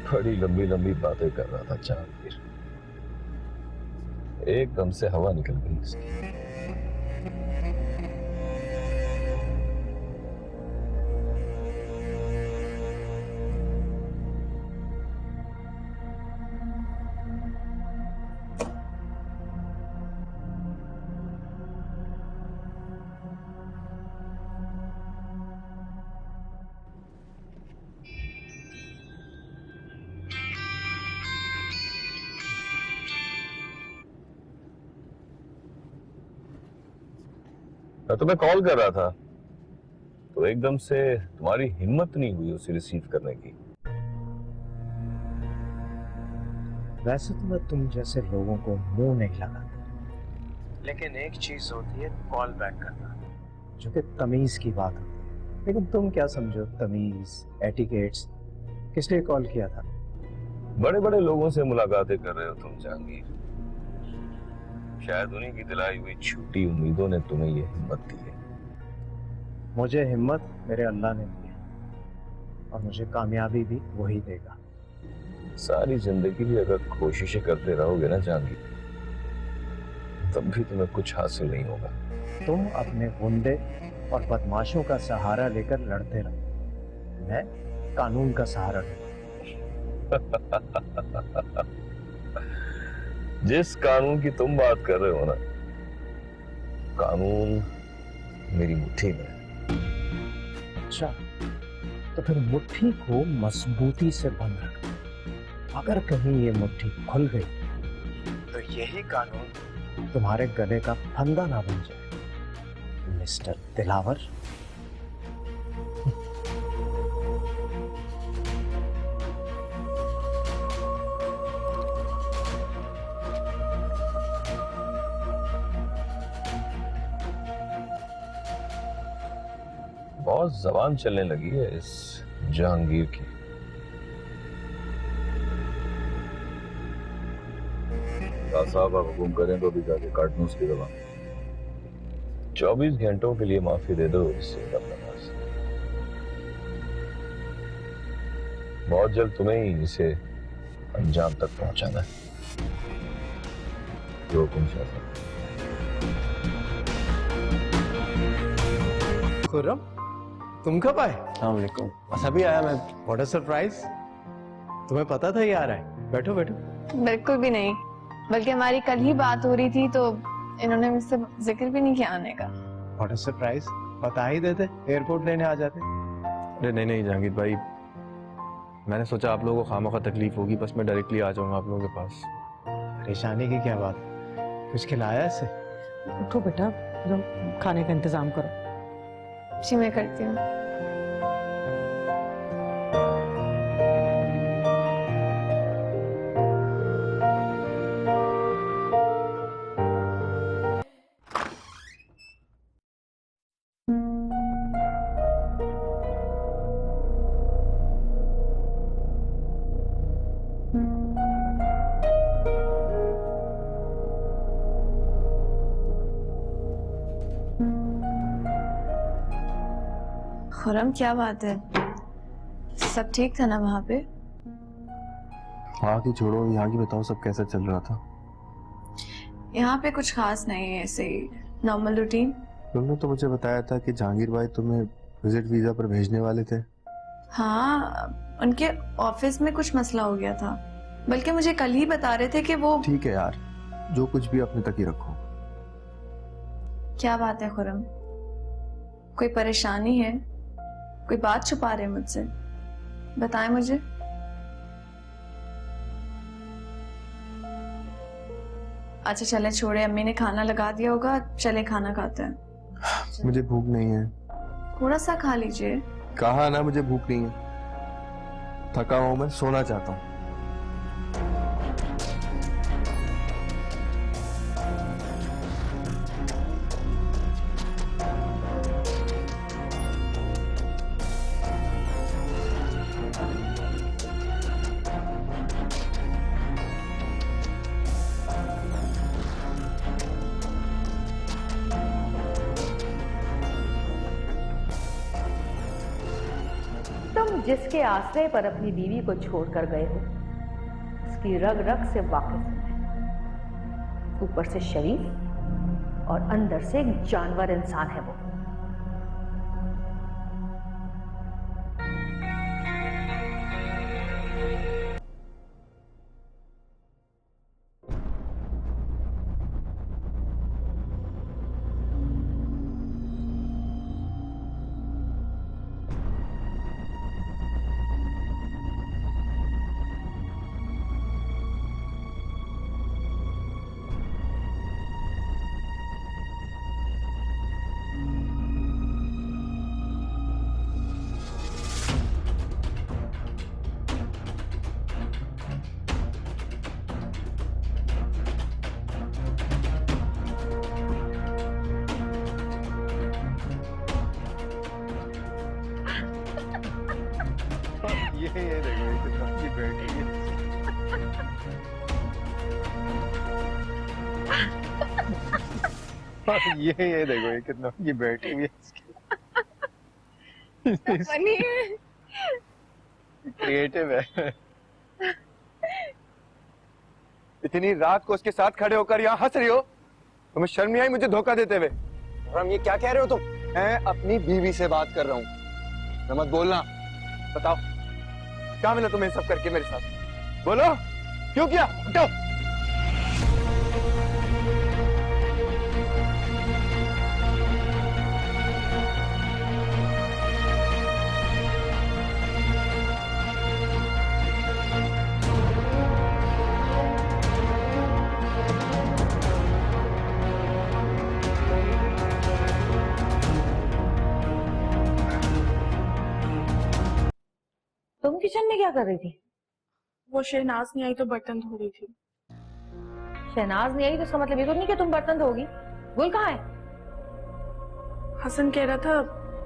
बड़ी लंबी लंबी बातें कर रहा था जहांगीर, एकदम से हवा निकल गई इसकी। मैं तुम्हें कॉल कर रहा था तो एकदम से तुम्हारी हिम्मत नहीं हुई उसे रिसीव करने की। वैसे तो मैं तुम जैसे लोगों को मुंह नहीं लगाता, लेकिन एक चीज होती है कॉल बैक करना, जो कि तमीज की बात है। लेकिन तुम क्या समझो तमीज, एटिकेट्स? किस लिए कॉल किया था? बड़े बड़े लोगों से मुलाकातें कर रहे हो तुम जहांगीर, शायद उन्हीं की दिलाई हुई छोटी उम्मीदों ने तुम्हें ये हिम्मत दी है। मुझे हिम्मत मेरे अल्लाह ने दी है और मुझे कामयाबी भी वही देगा। सारी जिंदगी भी अगर कोशिशें करते रहोगे ना जहांगीर, तब भी तुम्हें कुछ हासिल नहीं होगा। तुम अपने गुंडे और बदमाशों का सहारा लेकर लड़ते रहो, मैं कानून का सहारा लूंगा। जिस कानून की तुम बात कर रहे हो ना, कानून मेरी मुट्ठी में है। अच्छा, तो फिर मुट्ठी को मजबूती से बंद रख। अगर कहीं ये मुट्ठी खुल गई तो यही कानून तुम्हारे गले का फंदा ना बन जाए, मिस्टर दिलावर। बहुत जबान चलने लगी है इस जहांगीर की। साहब आप हुक्म करें तो भी जाके काट दूं उसकी दवा। 24 घंटों के लिए माफी दे दो इससे अपने पास। बहुत जल्द तुम्हें ही इसे अंजाम तक पहुंचाना है। जो हुक्म चाहता। खुर्रम, तुम कब आए? अस्सलामुअलैकुम। बस अभी आया मैं। What a surprise! तुम्हें पता था ये आ रहा है? बैठो बैठो। बिल्कुल भी नहीं, बल्कि हमारी कल ही बात हो रही थी तो इन्होंने मुझसे जिक्र भी नहीं किया आने का। What a surprise! बता ही देते, एयरपोर्ट लेने आ जाते। अरे नहीं नहीं जहांगीर भाई, मैंने सोचा आप लोगों को खामखा तकलीफ होगी, बस मैं डायरेक्टली आ जाऊंगा आप लोगों के पास। परेशानी की क्या बात? कुछ खिलाया इसे? उठो बेटा, तुम खाने का इंतजाम करो। जी मैं करती हूँ। खुर्रम, क्या बात है? सब ठीक था ना वहाँ पे? वहाँ की छोड़ो, यहाँ की बताओ, सब कैसा चल रहा था? यहाँ पे कुछ खास नहीं है, ऐसे ही नॉर्मल रूटीन। तुमने तो मुझे बताया था कि जहांगीर भाई तुम्हें विजिट वीजा पर भेजने वाले थे। हाँ, उनके ऑफिस में कुछ मसला हो गया था, बल्कि मुझे कल ही बता रहे थे कि वो। ठीक है यार, जो कुछ भी अपने तक ही रखो। क्या बात है खुर्रम? कोई परेशानी है? कोई बात छुपा रहे हैं मुझसे? बताएं मुझे। अच्छा चले छोड़े, अम्मी ने खाना लगा दिया होगा, चले खाना खाते हैं। मुझे भूख नहीं है। थोड़ा सा खा लीजिए। कहा ना मुझे भूख नहीं है, थका हुआ मैं सोना चाहता हूँ। जिसके आश्रय पर अपनी बीवी को छोड़कर गए हो उसकी रग रग से वाकिफ हूं मैं। ऊपर से शरीफ और अंदर से एक जानवर इंसान है वो। ये देखो ये कितना ये बैठी है। ये देखो ये कितना ये बैठी हुई है। क्रिएटिव है। इतनी रात को उसके साथ खड़े होकर यहाँ हंस रही हो, तुम्हें शर्म नहीं आई मुझे धोखा देते हुए? और हम ये क्या कह रहे हो तुम? मैं अपनी बीवी से बात कर रहा हूँ, मत बोलना। बताओ क्या मिला तुम्हें सब करके मेरे साथ? बोलो क्यों किया? बताओ। तुम किचन में क्या कर रही थी? वो शहनाज नहीं आई तो बर्तन धो रही थी। शहनाज नहीं आई तो इसका मतलब ये तो नहीं कि तुम बर्तन धोगी। गुल कहाँ है? हसन कह रहा था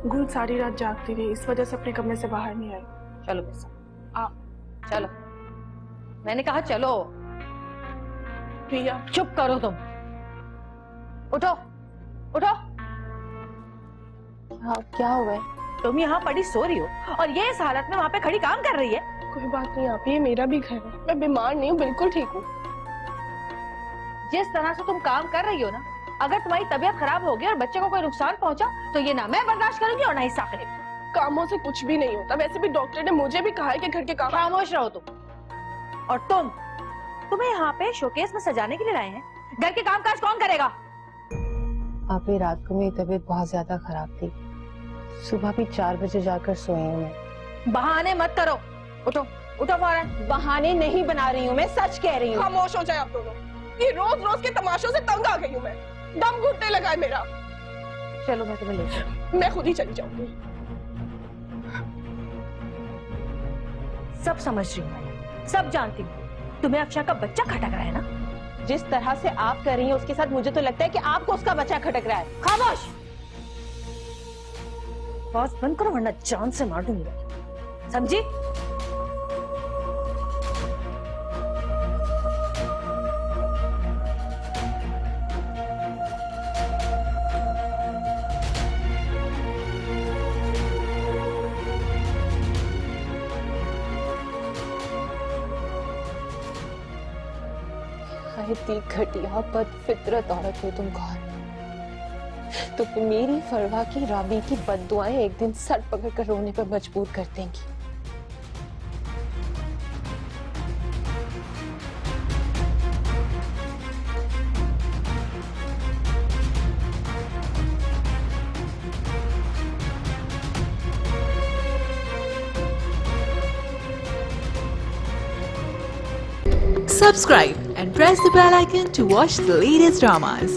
गुल सारी रात जागती रही, इस वजह से अपने कमरे से बाहर नहीं आई। चलो मेरे साथ। आ चलो, मैंने कहा चलो। प्रिया चुप करो तुम। उठो उठो। हाँ क्या हुआ है? तुम यहाँ पड़ी सो रही हो और ये इस हालत में वहाँ पे खड़ी काम कर रही है। कोई बात नहीं आप, ये मेरा भी घर है, मैं बीमार नहीं हूँ, बिल्कुल ठीक हूँ। जिस तरह से तुम काम कर रही हो ना, अगर तुम्हारी तबीयत खराब होगी और बच्चे को कोई नुकसान पहुंचा तो ये ना मैं बर्दाश्त करूंगी और ना ही साकिब। कामों से कुछ भी नहीं होता, वैसे भी डॉक्टर ने मुझे भी कहा है कि घर के काम। खामोश रहो तुम। और तुम्हें यहाँ पे शोकेस में सजाने के लिए लाए हैं, घर के कामकाज कौन करेगा? आप ही रात को मेरी तबीयत बहुत ज्यादा खराब थी, सुबह भी 4 बजे जाकर सोई हूँ मैं। बहाने मत करो, उठो उठो फौरन। बहाने नहीं बना रही हूँ, मैं सच कह रही हूँ। खामोश हो जाए आप दोनों, ये रोज रोज के तमाशों से तंग आ गई हूँ मैं, दम घुटने लगा है मेरा। चलो मैं तुम्हें ले जाऊँ। मैं खुद ही चली जाऊंगी। सब समझ रही हूँ मैं, सब जानती हूँ। तुम्हें अक्षय का बच्चा खटक रहा है ना? जिस तरह से आप कर रही हैं उसके साथ मुझे तो लगता है कि आपको उसका बच्चा खटक रहा है। खामोश, आवाज बंद करो वरना जान से मार दूंगी, समझी? इतनी घटिया बद फितरत औरत हो तुम कौन? तो फिर मेरी फरवा की राबी की बद्दुआएं एक दिन सर पकड़ कर रोने पर मजबूर कर देंगी। Subscribe and press the bell icon to watch the latest dramas.